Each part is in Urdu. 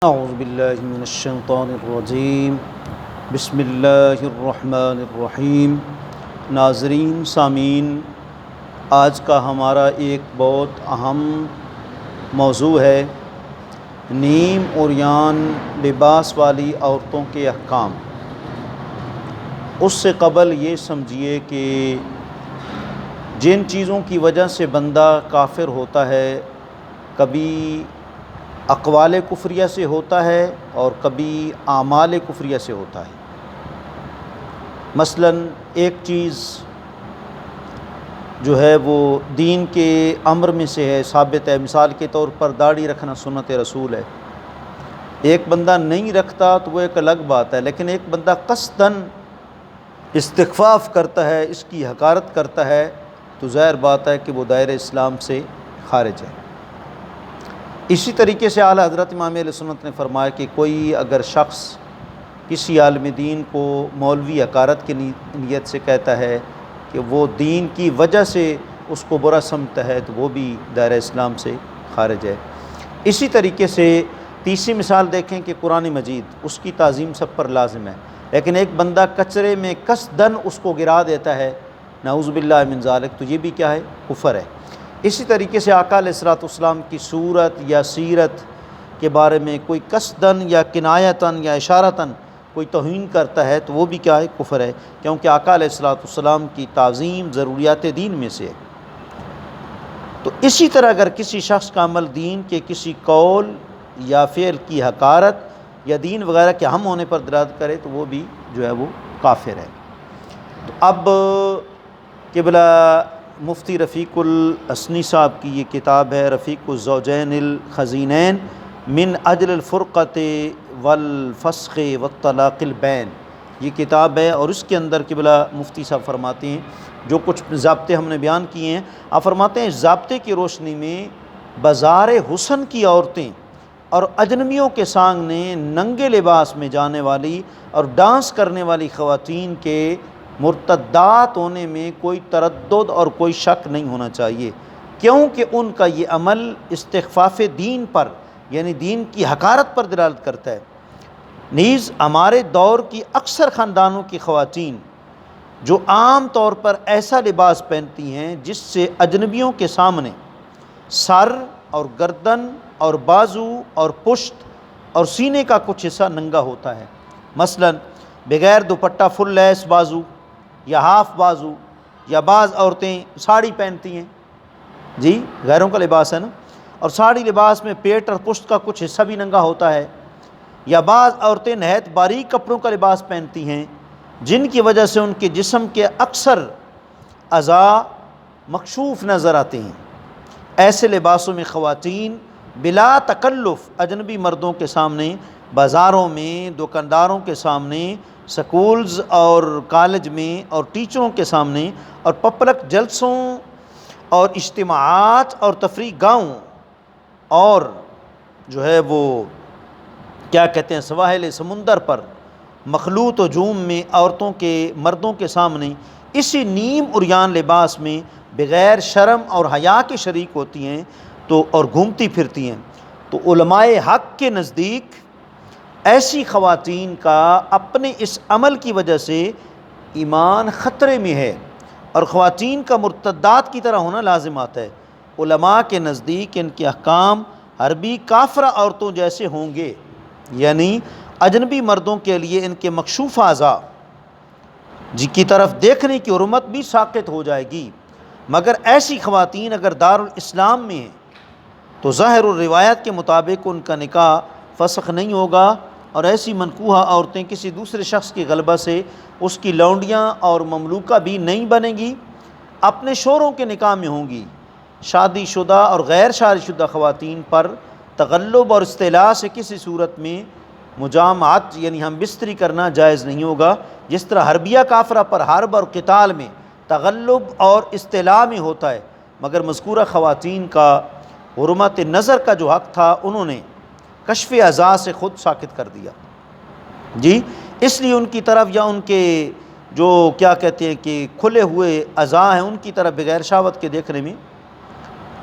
اعوذ باللہ من الشیطان الرجیم بسم اللہ الرحمن الرحیم۔ ناظرین سامعین، آج کا ہمارا ایک بہت اہم موضوع ہے نیم عریان لباس والی عورتوں کے احکام۔ اس سے قبل یہ سمجھیے کہ جن چیزوں کی وجہ سے بندہ کافر ہوتا ہے، کبھی اقوال کفریہ سے ہوتا ہے اور کبھی اعمال کفریہ سے ہوتا ہے۔ مثلا ایک چیز جو ہے وہ دین کے امر میں سے ہے، ثابت ہے، مثال کے طور پر داڑھی رکھنا سنت رسول ہے۔ ایک بندہ نہیں رکھتا تو وہ ایک الگ بات ہے، لیکن ایک بندہ قصداً استخفاف کرتا ہے، اس کی حقارت کرتا ہے، تو ظاہر بات ہے کہ وہ دائرہ اسلام سے خارج ہے۔ اسی طریقے سے اعلیٰ حضرت امام اہل سنت نے فرمایا کہ کوئی اگر شخص کسی عالم دین کو مولوی حقارت کی نیت سے کہتا ہے کہ وہ دین کی وجہ سے اس کو برا سمجھتا ہے، تو وہ بھی دائرہ اسلام سے خارج ہے۔ اسی طریقے سے تیسری مثال دیکھیں کہ قرآن مجید، اس کی تعظیم سب پر لازم ہے، لیکن ایک بندہ کچرے میں قصداً اس کو گرا دیتا ہے، نعوذ باللہ من ذالک، تو یہ بھی کیا ہے؟ کفر ہے۔ اسی طریقے سے آقا علیہ الصلوۃ والسلام کی صورت یا سیرت کے بارے میں کوئی قصداً یا کنایتاً یا اشارتاً کوئی توہین کرتا ہے، تو وہ بھی کیا ہے؟ کفر ہے، کیونکہ آقا علیہ الصلوۃ والسلام کی تعظیم ضروریات دین میں سے ہے۔ تو اسی طرح اگر کسی شخص کا عمل دین کے کسی قول یا فعل کی حقارت یا دین وغیرہ کے ہم ہونے پر دلالت کرے، تو وہ بھی جو ہے وہ کافر ہے۔ تو اب قبلہ مفتی رفیق الحسنی صاحب کی یہ کتاب ہے رفیق الزوجین الخزینین من اجل الفرقۃ والفسخ والطلاق البین، یہ کتاب ہے، اور اس کے اندر قبلہ مفتی صاحب فرماتے ہیں جو کچھ ضابطے ہم نے بیان کیے ہیں، آپ فرماتے ہیں ضابطے کی روشنی میں بازار حسن کی عورتیں اور اجنبیوں کے سامنے ننگے لباس میں جانے والی اور ڈانس کرنے والی خواتین کے مرتدات ہونے میں کوئی تردد اور کوئی شک نہیں ہونا چاہیے، کیونکہ ان کا یہ عمل استخفاف دین پر یعنی دین کی حقارت پر دلالت کرتا ہے۔ نیز ہمارے دور کی اکثر خاندانوں کی خواتین جو عام طور پر ایسا لباس پہنتی ہیں جس سے اجنبیوں کے سامنے سر اور گردن اور بازو اور پشت اور سینے کا کچھ حصہ ننگا ہوتا ہے، مثلا بغیر دوپٹہ فل لیس بازو یا ہاف بازو، یا بعض عورتیں ساڑی پہنتی ہیں، جی غیروں کا لباس ہے نا، اور ساڑی لباس میں پیٹ اور پشت کا کچھ حصہ بھی ننگا ہوتا ہے، یا بعض عورتیں نہایت باریک کپڑوں کا لباس پہنتی ہیں جن کی وجہ سے ان کے جسم کے اکثر اعضاء مکشوف نظر آتے ہیں۔ ایسے لباسوں میں خواتین بلا تکلف اجنبی مردوں کے سامنے، بازاروں میں، دکانداروں کے سامنے، سکولز اور کالج میں اور ٹیچروں کے سامنے اور پبلک جلسوں اور اجتماعات اور تفریح گاہوں اور جو ہے وہ کیا کہتے ہیں سواحل سمندر پر مخلوط ہجوم میں عورتوں کے مردوں کے سامنے اسی نیم عریان لباس میں بغیر شرم اور حیا کے شریک ہوتی ہیں تو اور گھومتی پھرتی ہیں، تو علماء حق کے نزدیک ایسی خواتین کا اپنے اس عمل کی وجہ سے ایمان خطرے میں ہے اور خواتین کا مرتدات کی طرح ہونا لازم آتا ہے۔ علماء کے نزدیک ان کے احکام حربی کافرہ عورتوں جیسے ہوں گے، یعنی اجنبی مردوں کے لیے ان کے مکشوف اعضاء جن کی طرف دیکھنے کی حرمت بھی ساقط ہو جائے گی، مگر ایسی خواتین اگر دارالاسلام میں ہیں تو ظاہر الروایت کے مطابق ان کا نکاح فسخ نہیں ہوگا، اور ایسی منکوحہ عورتیں کسی دوسرے شخص کی غلبہ سے اس کی لونڈیاں اور مملوکہ بھی نہیں بنیں گی، اپنے شوہروں کے نکاح میں ہوں گی۔ شادی شدہ اور غیر شادی شدہ خواتین پر تغلب اور استعلاء سے کسی صورت میں مجامعت یعنی ہم بستری کرنا جائز نہیں ہوگا، جس طرح حربیہ کافرہ پر حرب اور قتال میں تغلب اور استعلاء میں ہوتا ہے، مگر مذکورہ خواتین کا حرمت نظر کا جو حق تھا انہوں نے کشف اعضاء سے خود ساقط کر دیا، جی اس لیے ان کی طرف یا ان کے جو کیا کہتے ہیں کہ کھلے ہوئے اعضاء ہیں ان کی طرف بغیر شہوت کے دیکھنے میں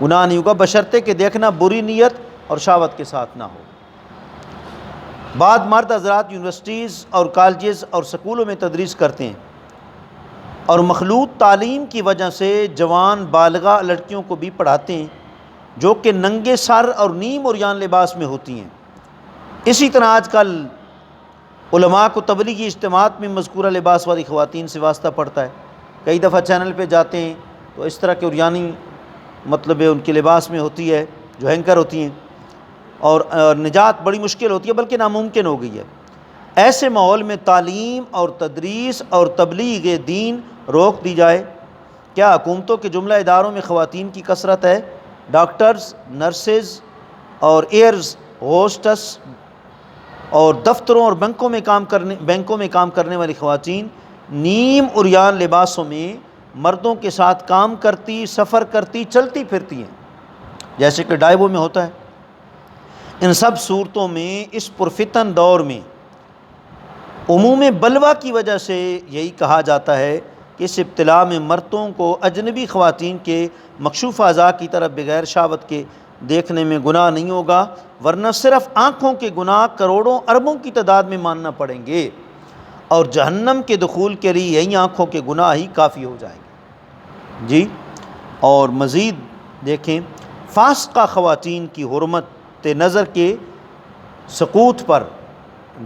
گناہ نہیں ہوگا، بشرطے کہ دیکھنا بری نیت اور شہوت کے ساتھ نہ ہو۔ بعض مرد حضرات یونیورسٹیز اور کالجز اور سکولوں میں تدریس کرتے ہیں اور مخلوط تعلیم کی وجہ سے جوان بالغہ لڑکیوں کو بھی پڑھاتے ہیں جو کہ ننگے سر اور نیم عریان لباس میں ہوتی ہیں۔ اسی طرح آج کل علماء کو تبلیغی اجتماعات میں مذکورہ لباس والی خواتین سے واسطہ پڑتا ہے۔ کئی دفعہ چینل پہ جاتے ہیں تو اس طرح کے عریانی مطلب ان کے لباس میں ہوتی ہے جو ہینکر ہوتی ہیں، اور نجات بڑی مشکل ہوتی ہے، بلکہ ناممکن ہو گئی ہے۔ ایسے ماحول میں تعلیم اور تدریس اور تبلیغ دین روک دی جائے۔ کیا حکومتوں کے جملہ اداروں میں خواتین کی کثرت ہے؟ ڈاکٹرز، نرسز اور ایئرز ہوسٹس اور دفتروں اور بینکوں میں کام کرنے والی خواتین نیم عریان لباسوں میں مردوں کے ساتھ کام کرتی، سفر کرتی، چلتی پھرتی ہیں، جیسے کہ ڈائیووں میں ہوتا ہے۔ ان سب صورتوں میں اس پرفتن دور میں عموم بلوہ کی وجہ سے یہی کہا جاتا ہے کہ اس ابتلاء میں مردوں کو اجنبی خواتین کے مکشوف اعضاء کی طرف بغیر شہوت کے دیکھنے میں گناہ نہیں ہوگا، ورنہ صرف آنکھوں کے گناہ کروڑوں اربوں کی تعداد میں ماننا پڑیں گے، اور جہنم کے دخول کے لیے یہی آنکھوں کے گناہ ہی کافی ہو جائیں گے۔ جی، اور مزید دیکھیں، فاسقہ خواتین کی حرمت نظر کے سقوط پر،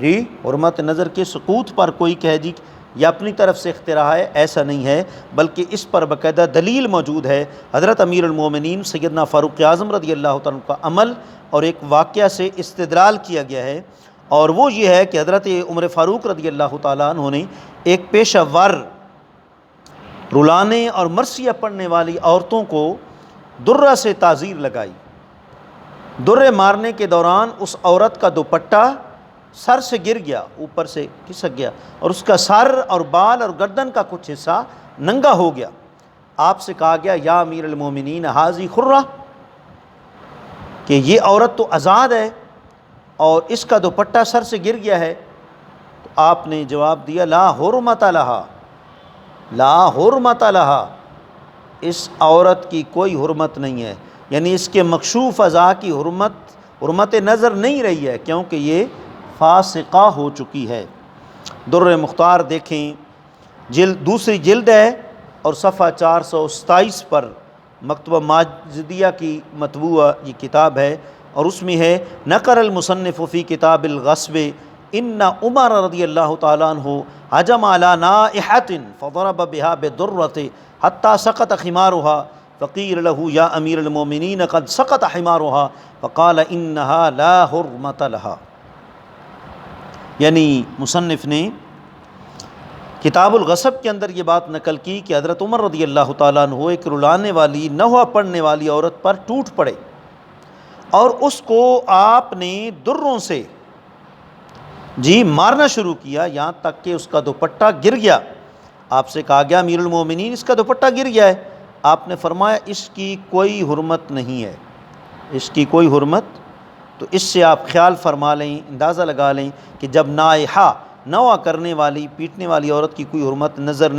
جی حرمت نظر کے سقوط پر کوئی کہہ جی یہ اپنی طرف سے اختراع ہے، ایسا نہیں ہے، بلکہ اس پر باقاعدہ دلیل موجود ہے۔ حضرت امیر المومنین سیدنا فاروق اعظم رضی اللہ تعالیٰ عنہ کا عمل اور ایک واقعہ سے استدلال کیا گیا ہے، اور وہ یہ ہے کہ حضرت عمر فاروق رضی اللہ تعالیٰ عنہ نے ایک پیشہ ور رلانے اور مرثیہ پڑھنے والی عورتوں کو درہ سے تعزیر لگائی۔ درے مارنے کے دوران اس عورت کا دوپٹہ سر سے گر گیا، اوپر سے کھسک گیا، اور اس کا سر اور بال اور گردن کا کچھ حصہ ننگا ہو گیا۔ آپ سے کہا گیا یا امیر المومنین حاضی خرہ، کہ یہ عورت تو آزاد ہے اور اس کا دوپٹہ سر سے گر گیا ہے۔ تو آپ نے جواب دیا لا حرمت لہا، لا حرمت لہا، اس عورت کی کوئی حرمت نہیں ہے، یعنی اس کے مکشوف اعضاء کی حرمت نظر نہیں رہی ہے، کیونکہ یہ فاسقہ ہو چکی ہے۔ در مختار دیکھیں، دوسری جلد ہے اور صفحہ 427 پر مکتبہ ماجدیہ کی مطبوعہ یہ کتاب ہے، اور اس میں ہے نقر المصنف فی کتاب الغصب ان عمر رضی اللہ تعالیٰ عنہ حجم علی نائحۃ فضرب بها بدرۃ حتی سقط خمارها فقیل له یا امیر المومنین قد سقط حمارها فقال انها لا حرمت لها۔ یعنی مصنف نے کتاب الغصب کے اندر یہ بات نقل کی کہ حضرت عمر رضی اللہ تعالیٰ عنہ ایک رلانے والی نوحہ پڑھنے والی عورت پر ٹوٹ پڑے اور اس کو آپ نے دروں سے جی مارنا شروع کیا، یہاں تک کہ اس کا دوپٹہ گر گیا۔ آپ سے کہا گیا امیر المومنین اس کا دوپٹہ گر گیا ہے، آپ نے فرمایا اس کی کوئی حرمت نہیں ہے، اس کی کوئی حرمت۔ تو اس سے آپ خیال فرما لیں، اندازہ لگا لیں کہ جب نائحہ نوحہ کرنے والی پیٹنے والی عورت کی کوئی حرمت نظر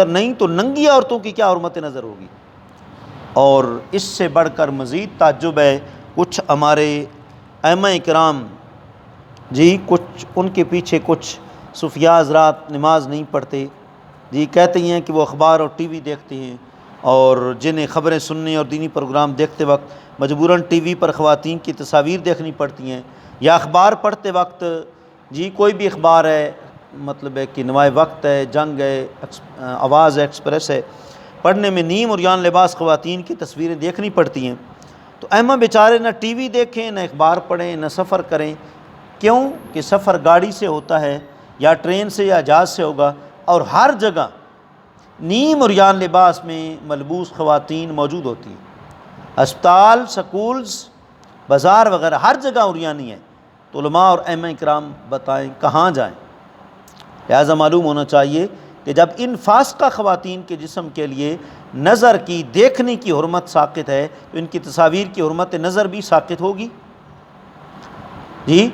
نہیں تو ننگی عورتوں کی کیا حرمت نظر ہوگی۔ اور اس سے بڑھ کر مزید تعجب ہے، کچھ ہمارے ائمہ کرام جی کچھ ان کے پیچھے کچھ صوفیاء حضرات نماز نہیں پڑھتے جی، کہتے ہیں کہ وہ اخبار اور ٹی وی دیکھتے ہیں، اور جنہیں خبریں سننے اور دینی پروگرام دیکھتے وقت مجبوراً ٹی وی پر خواتین کی تصاویر دیکھنی پڑتی ہیں، یا اخبار پڑھتے وقت جی کوئی بھی اخبار ہے، مطلب ہے کہ نمائے وقت ہے، جنگ ہے، آواز ہے، ایکسپریس ہے، پڑھنے میں نیم عریان لباس خواتین کی تصویریں دیکھنی پڑتی ہیں۔ تو ائمہ بیچارے نہ ٹی وی دیکھیں، نہ اخبار پڑھیں، نہ سفر کریں۔ کیوں کہ سفر گاڑی سے ہوتا ہے یا ٹرین سے یا جہاز سے ہوگا، اور ہر جگہ نیم عریان لباس میں ملبوس خواتین موجود ہوتی ہیں، ہسپتال، سکولز، بازار وغیرہ ہر جگہ عریانی ہے۔ تو علماء اور ائمہ کرام بتائیں کہاں جائیں۔ لہٰذا معلوم ہونا چاہیے کہ جب ان فاسقہ خواتین کے جسم کے لیے نظر کی دیکھنے کی حرمت ساقط ہے تو ان کی تصاویر کی حرمت نظر بھی ساقط ہوگی جی۔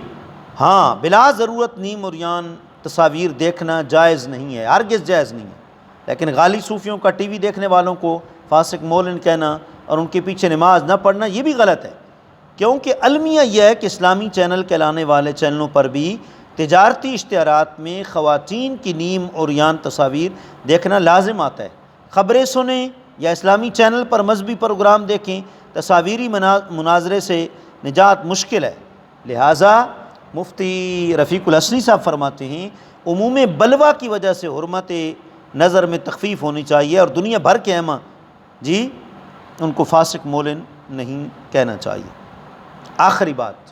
ہاں، بلا ضرورت نیم عریان تصاویر دیکھنا جائز نہیں ہے، ہرگز جائز نہیں ہے، لیکن غالی صوفیوں کا ٹی وی دیکھنے والوں کو فاسق مولن کہنا اور ان کے پیچھے نماز نہ پڑھنا یہ بھی غلط ہے، کیونکہ المیہ یہ ہے کہ اسلامی چینل کہلانے والے چینلوں پر بھی تجارتی اشتہارات میں خواتین کی نیم عریان تصاویر دیکھنا لازم آتا ہے۔ خبریں سنیں یا اسلامی چینل پر مذہبی پروگرام دیکھیں، تصاویری مناظرے سے نجات مشکل ہے۔ لہٰذا مفتی رفیق الحسنی صاحب فرماتے ہیں عموم بلوہ کی وجہ سے حرمت نظر میں تخفیف ہونی چاہیے، اور دنیا بھر کے ائمہ ان کو فاسق مولن نہیں کہنا چاہیے۔ آخری بات،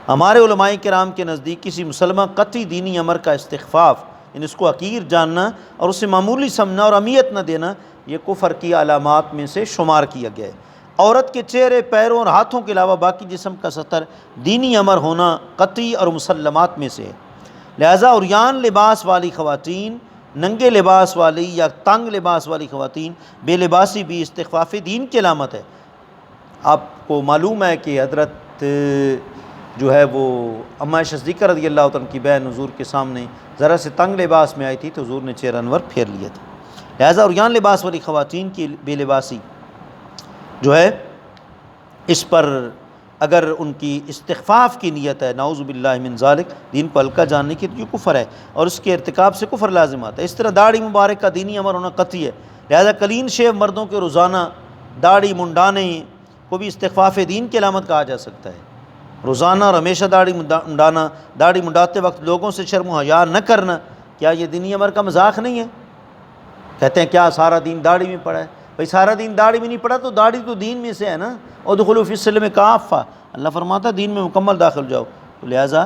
ہمارے علماء کرام کے نزدیک کسی مسلمہ قطعی دینی امر کا استخفاف، یعنی اس کو حقیر جاننا اور اسے معمولی سمجھنا اور اہمیت نہ دینا، یہ کفر کی علامات میں سے شمار کیا گیا ہے۔ عورت کے چہرے، پیروں اور ہاتھوں کے علاوہ باقی جسم کا ستر دینی امر ہونا قطعی اور مسلمات میں سے ہے۔ لہٰذا عریان لباس والی خواتین، ننگے لباس والی یا تنگ لباس والی خواتین، بے لباسی بھی استخفاف دین کی علامت ہے۔ آپ کو معلوم ہے کہ حضرت جو ہے وہ امّہ عائشہ صدیقہ رضی اللہ عنہ کی بہن حضور کے سامنے ذرا سے تنگ لباس میں آئی تھی تو حضور نے چہرہ انور پھیر لیا تھا۔ لہٰذا عریان لباس والی خواتین کی بے لباسی جو ہے اس پر اگر ان کی استخفاف کی نیت ہے، نعوذ باللہ من ذالک، دین کو ہلکا جاننے کی، تو یہ کفر ہے اور اس کے ارتکاب سے کفر لازم آتا ہے۔ اس طرح داڑھی مبارک کا دینی امر ہونا قطعی ہے۔ لہٰذا کلین شیو مردوں کے روزانہ داڑھی منڈانے کو بھی استخفاف دین کی علامت کہا جا سکتا ہے۔ روزانہ اور ہمیشہ داڑھی منڈانا، داڑھی منڈاتے وقت لوگوں سے شرم و حیا نہ کرنا، کیا یہ دینی امر کا مذاق نہیں ہے؟ کہتے ہیں کیا سارا دین داڑھی میں پڑا ہے؟ بھئی سارا دین داڑھی میں نہیں پڑا تو داڑھی تو دین میں سے ہے نا۔ ادخلوا فی السلم کافہ، اللہ فرماتا ہے دین میں مکمل داخل جاؤ۔ تو لہٰذا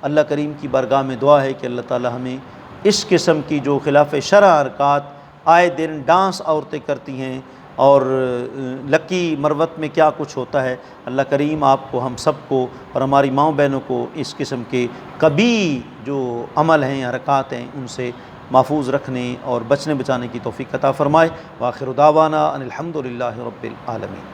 اللہ کریم کی بارگاہ میں دعا ہے کہ اللہ تعالی ہمیں اس قسم کی جو خلاف شرع حرکات آئے دن ڈانس عورتیں کرتی ہیں اور لکی مروت میں کیا کچھ ہوتا ہے، اللہ کریم آپ کو، ہم سب کو اور ہماری ماؤں بہنوں کو اس قسم کے کبھی جو عمل ہیں، حرکات ہیں، ان سے محفوظ رکھنے اور بچنے بچانے کی توفیق عطا فرمائے۔ وآخر دعوانا ان الحمد للہ رب العالمین۔